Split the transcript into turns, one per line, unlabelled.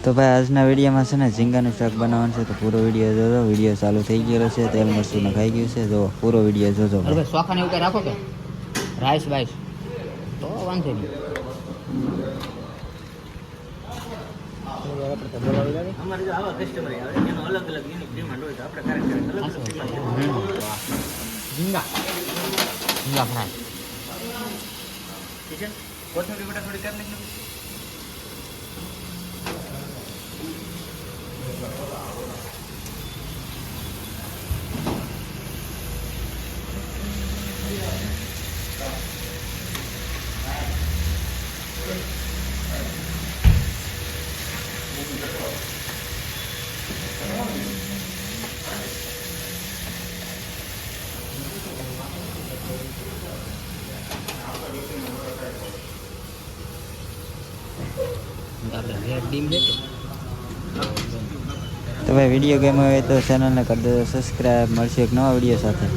તો ભાઈ આજના વિડીયોમાં છે ને ઝીંગાનું શાક બનાવવાનું છે. તો પૂરો વિડીયો જોજો. વિડીયો ચાલુ થઈ ગયેલો છે. તેલ મરચું નખાઈ ગયું છે. જો પૂરો વિડીયો જોજો.
અરે ભાઈ ચોખાને એવું કઈ રાખો કે રાઈસ બાઈસ તો વાંધો નહીં.
અમારે જો આવા કસ્ટમર આવે એનો અલગ અલગ યુનિક ડિમાન્ડ હોય તો આપણે ક્યારેક અલગ અલગ
ઝીંગા ફ્રાય
ઠીક છે. કોથમીર બટા થોડી કરી નાખી.
આપણે રેડ ડીમ છે કે
તો ભાઈ વિડીયો ગમ્યો હોય તો ચેનલને કરી દેજો સબસ્ક્રાઈબ. મળશે એક નવા વિડીયો સાથે.